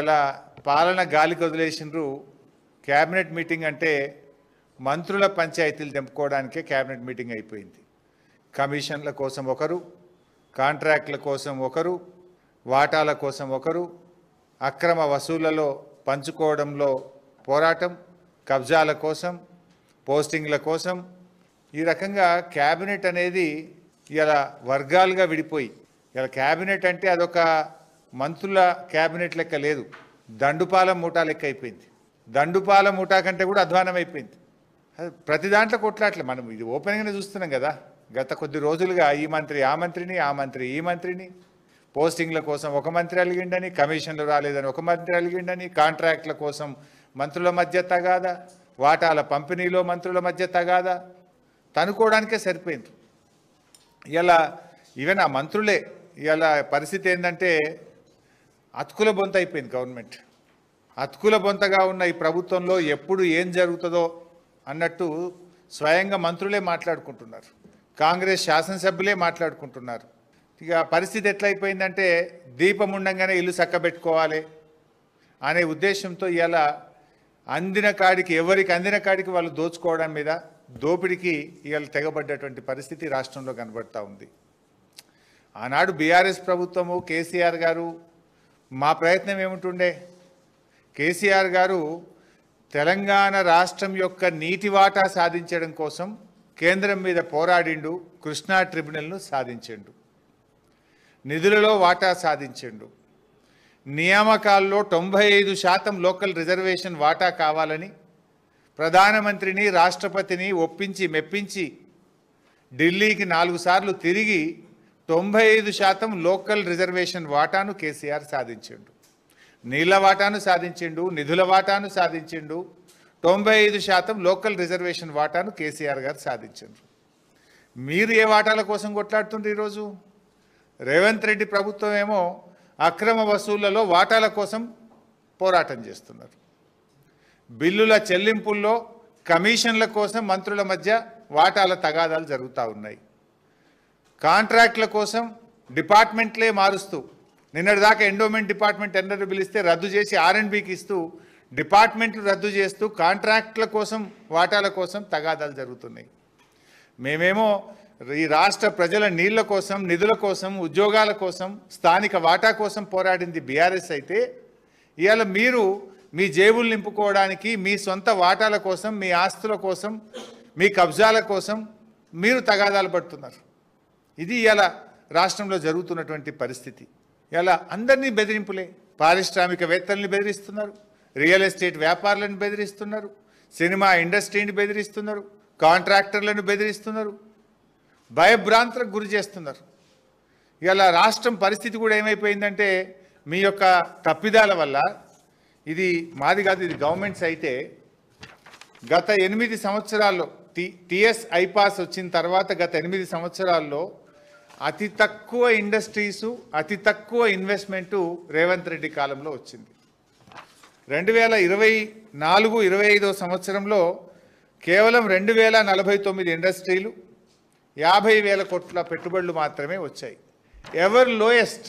ఇవాళ పాలన గాలికి వదిలేసినారు. క్యాబినెట్ మీటింగ్ అంటే మంత్రుల పంచాయతీలు తెంపుకోవడానికే క్యాబినెట్ మీటింగ్ అయిపోయింది. కమిషన్ల కోసం ఒకరు, కాంట్రాక్ట్ల కోసం ఒకరు, వాటాల కోసం ఒకరు, అక్రమ వసూళ్లలో పంచుకోవడంలో పోరాటం, కబ్జాల కోసం, పోస్టింగ్ల కోసం, ఈ రకంగా క్యాబినెట్ అనేది ఇలా వర్గాలుగా విడిపోయి, ఇలా క్యాబినెట్ అంటే అదొక మంత్రుల క్యాబినెట్ లెక్క లేదు, దండుపాల మూటా లెక్క అయిపోయింది. దండుపాల మూటా కంటే కూడా అధ్వానం అయిపోయింది. ప్రతి దాంట్లో కొట్లాట్లే. మనం ఇది ఓపెన్గానే చూస్తున్నాం కదా. గత కొద్ది రోజులుగా ఈ మంత్రి ఆ మంత్రిని, ఆ మంత్రి ఈ మంత్రిని, పోస్టింగ్ల కోసం ఒక మంత్రి అలిగిండని, కమిషన్లు రాలేదని ఒక మంత్రి అలిగిండని, కాంట్రాక్ట్ల కోసం మంత్రుల మధ్య తగాదా, వాటాల పంపిణీలో మంత్రుల మధ్య తగాదా, తనుకోవడానికే సరిపోయింది. ఇలా ఈవెన్ ఆ మంత్రులే ఇలా పరిస్థితి ఏంటంటే అతుకుల బొంత అయిపోయింది గవర్నమెంట్. అతుకుల బొంతగా ఉన్న ఈ ప్రభుత్వంలో ఎప్పుడు ఏం జరుగుతుందో అన్నట్టు స్వయంగా మంత్రులే మాట్లాడుకుంటున్నారు, కాంగ్రెస్ శాసనసభ్యులే మాట్లాడుకుంటున్నారు. ఇక పరిస్థితి ఎట్లయిపోయిందంటే దీపం ఉండంగానే ఇల్లు చక్కబెట్టుకోవాలి అనే ఉద్దేశంతో ఇలా అందిన కాడికి, ఎవరికి అందిన కాడికి వాళ్ళు దోచుకోవడం మీద, దోపిడికి ఇవాళ తెగబడ్డటువంటి పరిస్థితి రాష్ట్రంలో కనబడతా ఉంది. ఆనాడు బీఆర్ఎస్ ప్రభుత్వము, కేసీఆర్ గారు మా ప్రయత్నం ఏముంటుండే, కేసీఆర్ గారు తెలంగాణ రాష్ట్రం యొక్క నీటి వాటా సాధించడం కోసం కేంద్రం మీద పోరాడిండు, కృష్ణా ట్రిబ్యునల్ను సాధించిండు, నిధులలో వాటా సాధించిండు, నియామకాల్లో 95% లోకల్ రిజర్వేషన్ వాటా కావాలని ప్రధానమంత్రిని, రాష్ట్రపతిని ఒప్పించి మెప్పించి ఢిల్లీకి 4 సార్లు తిరిగి 95% లోకల్ రిజర్వేషన్ వాటాను కేసీఆర్ సాధించిండు. నీళ్ల వాటాను సాధించిండు, నిధుల వాటాను సాధించిండు, 95% లోకల్ రిజర్వేషన్ వాటాను కేసీఆర్ గారు సాధించిండ్రు. మీరు ఏ వాటాల కోసం కొట్లాడుతుండ్రు? ఈరోజు రేవంత్ రెడ్డి ప్రభుత్వం ఏమో అక్రమ వసూళ్లలో వాటాల కోసం పోరాటం చేస్తున్నారు. బిల్లుల చెల్లింపుల్లో కమిషన్ల కోసం మంత్రుల మధ్య వాటాల తగాదాలు జరుగుతూ ఉన్నాయి. కాంట్రాక్ట్ల కోసం డిపార్ట్మెంట్లే మారుస్తూ, నిన్నటిదాకా ఎండోమెంట్ డిపార్ట్మెంట్ టెండర్ పిలిస్తే రద్దు చేసి R&Bకి ఇస్తూ, డిపార్ట్మెంట్లు రద్దు చేస్తూ కాంట్రాక్ట్ల కోసం, వాటాల కోసం తగాదాలు జరుగుతున్నాయి. మేమేమో ఈ రాష్ట్ర ప్రజల నీళ్ల కోసం, నిధుల కోసం, ఉద్యోగాల కోసం, స్థానిక వాటా కోసం పోరాడింది బీఆర్ఎస్ అయితే, ఇవాళ మీరు మీ జేబులు నింపుకోవడానికి, మీ సొంత వాటాల కోసం, మీ ఆస్తుల కోసం, మీ కబ్జాల కోసం మీరు తగాదాలు పడుతున్నారు. ఇది ఇవాళ రాష్ట్రంలో జరుగుతున్నటువంటి పరిస్థితి. ఇలా అందరినీ బెదిరింపులే. పారిశ్రామికవేత్తల్ని బెదిరిస్తున్నారు, రియల్ ఎస్టేట్ వ్యాపారులను బెదిరిస్తున్నారు, సినిమా ఇండస్ట్రీని బెదిరిస్తున్నారు, కాంట్రాక్టర్లను బెదిరిస్తున్నారు, భయభ్రాంతులకు గురి చేస్తున్నారు. ఇలా రాష్ట్రం పరిస్థితి కూడా ఏమైపోయిందంటే మీ యొక్క తప్పిదాల వల్ల, ఇది మాది కాదు, ఇది గవర్నమెంట్స్ అయితే, గత 8 సంవత్సరాల్లో టీఎస్ ఐపాస్ వచ్చిన తర్వాత గత 8 సంవత్సరాల్లో అతి తక్కువ ఇండస్ట్రీసు, అతి తక్కువ ఇన్వెస్ట్మెంటు రేవంత్ రెడ్డి కాలంలో వచ్చింది. 2024-25 సంవత్సరంలో కేవలం 2049 ఇండస్ట్రీలు, 50,000 కోట్ల పెట్టుబడులు మాత్రమే వచ్చాయి. ఎవర్ లోయెస్ట్,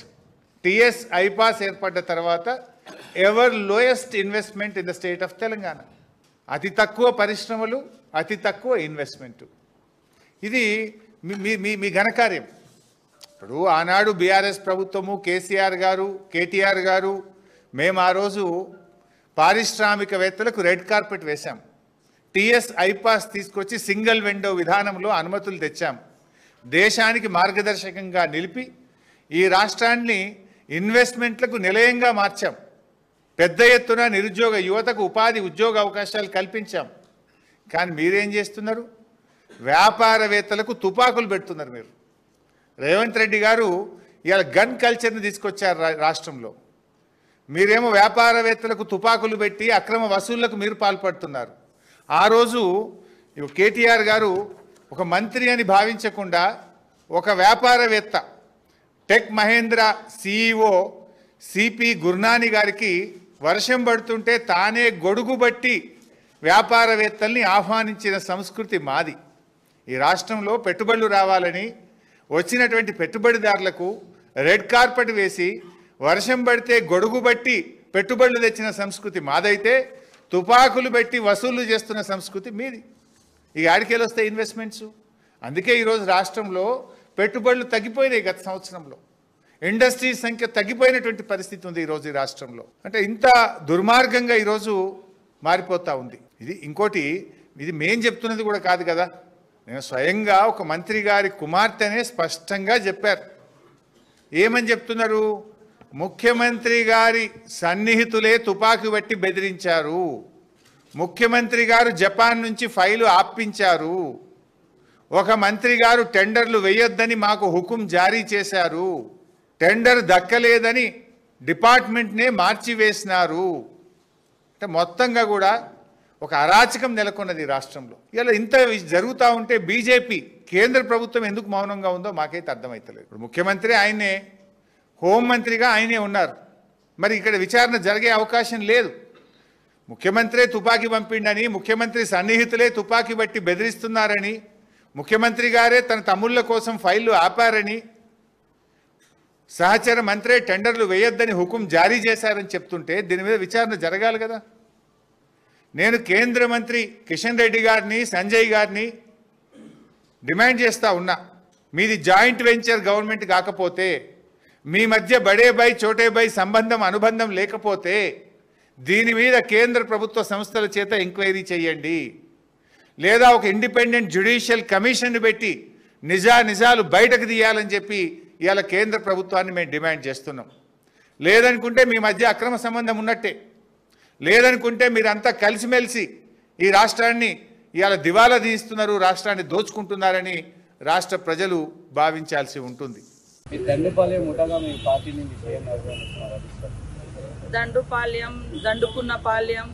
టీఎస్ ఐపాస్ ఏర్పడ్డ తర్వాత ever lowest investment in the state of Telangana. అతి తక్కువ పరిశ్రమలు, అతి తక్కువ ఇన్వెస్ట్మెంటు. ఇది మీ ఘనకార్యం. ఇప్పుడు ఆనాడు బీఆర్ఎస్ ప్రభుత్వము, కేసీఆర్ గారు, కేటీఆర్ గారు, మేము ఆ రోజు పారిశ్రామికవేత్తలకు రెడ్ కార్పెట్ వేశాం. టీఎస్ ఐపాస్ తీసుకొచ్చి సింగిల్ విండో విధానంలో అనుమతులు తెచ్చాం. దేశానికి మార్గదర్శకంగా నిలిపి ఈ రాష్ట్రాన్ని ఇన్వెస్ట్మెంట్లకు నిలయంగా మార్చాం. పెద్ద ఎత్తున నిరుద్యోగ యువతకు ఉపాధి, ఉద్యోగ అవకాశాలు కల్పించాం. కానీ మీరేం చేస్తున్నారు? వ్యాపారవేత్తలకు తుపాకులు పెడుతున్నారు. మీరు రేవంత్ రెడ్డి గారు ఇవాళ గన్ కల్చర్ని తీసుకొచ్చారు రాష్ట్రంలో. మీరేమో వ్యాపారవేత్తలకు తుపాకులు పెట్టి అక్రమ వసూళ్లకు మీరు పాల్పడుతున్నారు. ఆ రోజు కేటీఆర్ గారు ఒక మంత్రి అని భావించకుండా ఒక వ్యాపారవేత్త, tech Mahindra CEO C P Gurnani గారికి వర్షం పడుతుంటే తానే గొడుగు బట్టి వ్యాపారవేత్తల్ని ఆహ్వానించిన సంస్కృతి మాది. ఈ రాష్ట్రంలో పెట్టుబడులు రావాలని వచ్చినటువంటి పెట్టుబడిదారులకు రెడ్ కార్పెట్ వేసి వర్షం పడితే గొడుగు బట్టి పెట్టుబడులు తెచ్చిన సంస్కృతి మాదైతే తుపాకులు పెట్టి వసూలు చేస్తున్న సంస్కృతి మీది. ఈ ఆడికేలు వస్తాయి ఇన్వెస్ట్మెంట్స్. అందుకే ఈరోజు రాష్ట్రంలో పెట్టుబడులు తగ్గిపోయినాయి. గత సంవత్సరంలో ఇండస్ట్రీస్ సంఖ్య తగ్గిపోయినటువంటి పరిస్థితి ఉంది ఈరోజు ఈ రాష్ట్రంలో. అంటే ఇంత దుర్మార్గంగా ఈరోజు మారిపోతూ ఉంది. ఇది ఇంకోటి, ఇది మేం చెప్తున్నది కూడా కాదు కదా, నేను స్వయంగా ఒక మంత్రి గారి కుమార్తెనే స్పష్టంగా చెప్పారు. ఏమని చెప్తున్నారు? ముఖ్యమంత్రి గారి సన్నిహితులే తుపాకీ బట్టి బెదిరించారు, ముఖ్యమంత్రి గారు జపాన్ నుంచి ఫైలు ఆపించారు, ఒక మంత్రి గారు టెండర్లు వేయొద్దని మాకు హుకుం జారీ చేశారు, టెండర్ దక్కలేదని డిపార్ట్మెంట్నే మార్చివేసినారు. అంటే మొత్తంగా కూడా ఒక అరాచకం నెలకొన్నది రాష్ట్రంలో. ఇలా ఇంత జరుగుతూ ఉంటే బీజేపీ కేంద్ర ప్రభుత్వం ఎందుకు మౌనంగా ఉందో మాకైతే అర్థమవుతలేదు. ఇప్పుడు ముఖ్యమంత్రి ఆయనే, హోంమంత్రిగా ఆయనే ఉన్నారు. మరి ఇక్కడ విచారణ జరిగే అవకాశం లేదు. ముఖ్యమంత్రే తుపాకీ పంపిండని, ముఖ్యమంత్రి సన్నిహితులే తుపాకీ బట్టి బెదిరిస్తున్నారని, ముఖ్యమంత్రి గారే తన తమ్ముళ్ళ కోసం ఫైళ్లు ఆపారని, సహచర మంత్రే టెండర్లు వేయొద్దని హుకుం జారీ చేశారని చెప్తుంటే దీని మీద విచారణ జరగాలి కదా. నేను కేంద్ర మంత్రి కిషన్ రెడ్డి గారిని, సంజయ్ గారిని డిమాండ్ చేస్తూ ఉన్నా, మీది జాయింట్ వెంచర్ గవర్నమెంట్ కాకపోతే, మీ మధ్య బడే బై చోటే బై సంబంధం అనుబంధం లేకపోతే దీని మీద కేంద్ర ప్రభుత్వ సంస్థల చేత ఎంక్వైరీ చేయండి, లేదా ఒక ఇండిపెండెంట్ జ్యుడిషియల్ కమిషన్ పెట్టి నిజాలు బయటకు తీయాలని చెప్పి ఇవాళ కేంద్ర ప్రభుత్వాన్ని మేము డిమాండ్ చేస్తున్నాం. లేదనుకుంటే మీ మధ్య అక్రమ సంబంధం ఉన్నట్టే, లేదనుకుంటే మీరంతా కలిసిమెలిసి ఈ రాష్ట్రాన్ని ఇవాళ దివాలా తీస్తున్నారు, రాష్ట్రాన్ని దోచుకుంటున్నారని రాష్ట్ర ప్రజలు భావించాల్సి ఉంటుంది. దండుపాలెం, దండుకున్నపాలెం,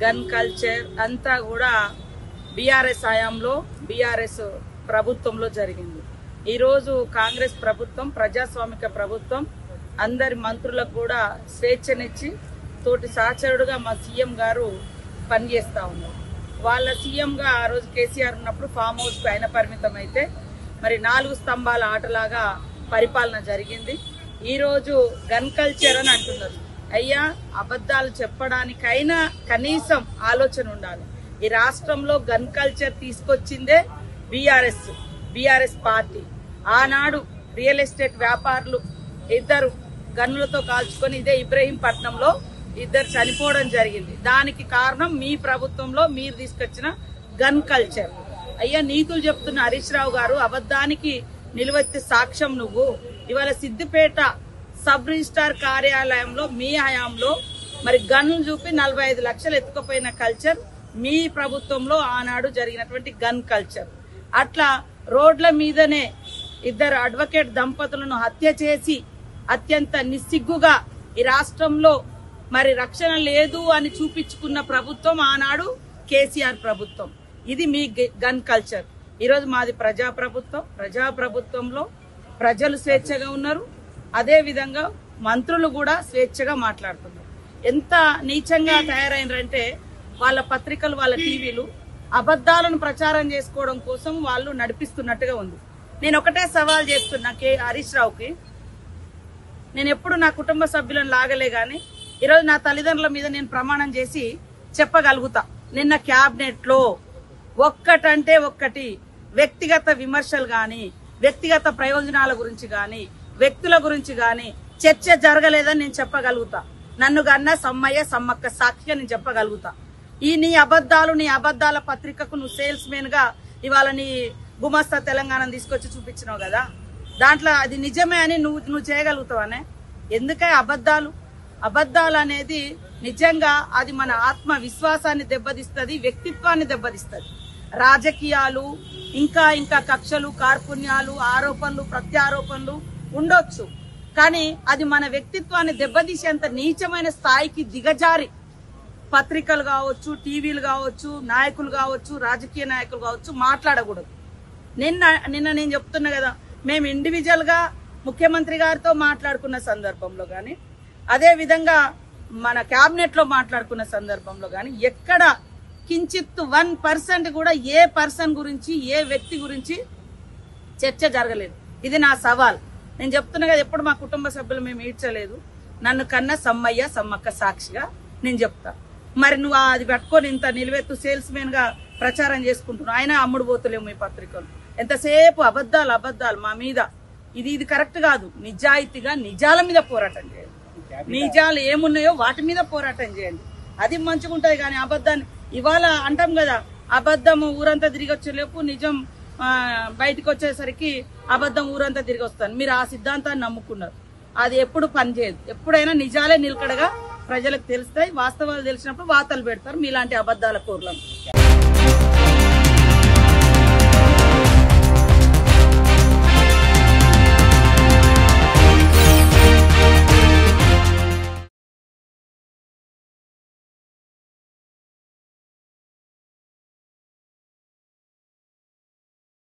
గన్ కల్చర్ అంతా కూడా బీఆర్ఎస్ హయాంలో, బీఆర్ఎస్ ప్రభుత్వంలో జరిగింది. ఈరోజు కాంగ్రెస్ ప్రభుత్వం, ప్రజాస్వామిక ప్రభుత్వం, అందరి మంత్రులకు కూడా స్వేచ్ఛనిచ్చి తోటి సహచరుడుగా మా సీఎం గారు పనిచేస్తూ ఉన్నారు. వాళ్ళ సీఎంగా ఆ రోజు కేసీఆర్ ఉన్నప్పుడు ఫామ్ హౌస్కి ఆయన పరిమితం అయితే మరి 4 స్తంభాల ఆటలాగా పరిపాలన జరిగింది. ఈరోజు గన్ కల్చర్ అని అంటున్నారు. అయ్యా, అబద్ధాలు చెప్పడానికైనా కనీసం ఆలోచన ఉండాలి. ఈ రాష్ట్రంలో గన్ కల్చర్ తీసుకొచ్చిందే బీఆర్ఎస్ పార్టీ. ఆనాడు రియల్ ఎస్టేట్ వ్యాపారులు 2 గన్నులతో కాల్చుకొని ఇదే ఇబ్రహీంపట్నంలో 2 చనిపోవడం జరిగింది. దానికి కారణం మీ ప్రభుత్వంలో మీరు తీసుకొచ్చిన గన్ కల్చర్. అయ్యా, నీతులు చెప్తున్న హరీష్ రావు గారు, అబద్ధానికి నిలువెత్తి సాక్ష్యం నువ్వు. ఇవాళ సిద్దిపేట సబ్ రిజిస్ట్రార్ కార్యాలయంలో మీ హయాంలో మరి గన్ను చూపి 45 లక్షలు ఎత్తుకుపోయిన కల్చర్ మీ ప్రభుత్వంలో ఆనాడు జరిగినటువంటి గన్ కల్చర్. అట్లా రోడ్ల మీదనే 2 అడ్వకేట్ దంపతులను హత్య చేసి అత్యంత నిస్సిగ్గుగా ఈ రాష్ట్రంలో మరి రక్షణ లేదు అని చూపించుకున్న ప్రభుత్వం ఆనాడు కేసీఆర్ ప్రభుత్వం. ఇది మీ గన్ కల్చర్. ఈరోజు మాది ప్రజాప్రభుత్వంలో ప్రజలు స్వేచ్ఛగా ఉన్నారు, అదే విధంగా మంత్రులు కూడా స్వేచ్ఛగా మాట్లాడుతున్నారు. ఎంత నీచంగా తయారైనారంటే వాళ్ళ పత్రికలు, వాళ్ళ టీవీలు అబద్ధాలను ప్రచారం చేసుకోవడం కోసం వాళ్ళు నడిపిస్తున్నట్టుగా ఉంది. నేను ఒకటే సవాల్ చేస్తున్నా హరీష్ రావుకి, నేను ఎప్పుడు నా కుటుంబ సభ్యులను లాగలే గాని ఈరోజు నా తల్లిదండ్రుల మీద నేను ప్రమాణం చేసి చెప్పగలుగుతా. నిన్న క్యాబినెట్ లో ఒక్కటంటే ఒక్కటి వ్యక్తిగత విమర్శలు గాని, వ్యక్తిగత ప్రయోజనాల గురించి గాని, వ్యక్తుల గురించి గాని చర్చ జరగలేదని నేను చెప్పగలుగుతా. నన్ను గన్న సమ్మక్క సాక్షిగా నేను చెప్పగలుగుతా. నీ అబద్ధాల పత్రికకు నువ్వు సేల్స్ మెన్ గా ఇవాళ నీ గుమస్తా తెలంగాణ తీసుకొచ్చి చూపించినావు కదా, దాంట్లో అది నిజమే అని నువ్వు చేయగలుగుతావనే. ఎందుకే అబద్ధాలు అనేది నిజంగా అది మన ఆత్మ విశ్వాసాన్ని దెబ్బతీస్తుంది, వ్యక్తిత్వాన్ని దెబ్బతీస్తుంది. రాజకీయాలు ఇంకా కక్షలు, కార్పుణ్యాలు, ఆరోపణలు, ప్రత్యారోపణలు ఉండొచ్చు, కానీ అది మన వ్యక్తిత్వాన్ని దెబ్బతీసేంత నీచమైన స్థాయికి దిగజారి పత్రికలు కావచ్చు, టీవీలు కావచ్చు, నాయకులు కావచ్చు, రాజకీయ నాయకులు కావచ్చు మాట్లాడకూడదు. నిన్న నేను చెప్తున్నా కదా, మేము ఇండివిజువల్ గా ముఖ్యమంత్రి గారితో మాట్లాడుకున్న సందర్భంలో గాని, అదే విధంగా మన కేబినెట్ లో మాట్లాడుకున్న సందర్భంలో గాని ఎక్కడ కించిత్ 1% కూడా ఏ పర్సన్ గురించి, ఏ వ్యక్తి గురించి చర్చ జరగలేదు. ఇది నా సవాల్. నేను చెప్తున్నా కదా, ఎప్పుడు మా కుటుంబ సభ్యులు మేము ఈడ్చలేదు. నన్ను కన్న సమ్మయ్య సమ్మక్క సాక్షిగా నేను చెప్తా. మరి నువ్వు అది పట్టుకొని ఇంత నిలువెత్తు సేల్స్ మెన్ గా ప్రచారం చేసుకుంటున్నావు. ఆయన అమ్ముడు పోతలేము ఈ పత్రికలు. ఎంతసేపు అబద్ధాలు మా మీద. ఇది కరెక్ట్ కాదు. నిజాయితీగా నిజాల మీద పోరాటం చేయండి. నిజాలు ఏమున్నాయో వాటి మీద పోరాటం చేయండి. అది మంచిగా ఉంటది. కానీ అబద్ధాన్ని ఇవాళ అంటాం కదా, అబద్ధం ఊరంతా తిరిగి వచ్చేలోపు నిజం బయటకు వచ్చేసరికి అబద్ధం ఊరంతా తిరిగి వస్తాను. మీరు ఆ సిద్ధాంతాన్ని నమ్ముకున్నారు. అది ఎప్పుడు పనిచేయదు. ఎప్పుడైనా నిజాలే నిలకడగా ప్రజలకు తెలుస్తాయి. వాస్తవాలు తెలిసినప్పుడు వార్తలు పెడతారు మీలాంటి అబద్ధాల కోర్లను.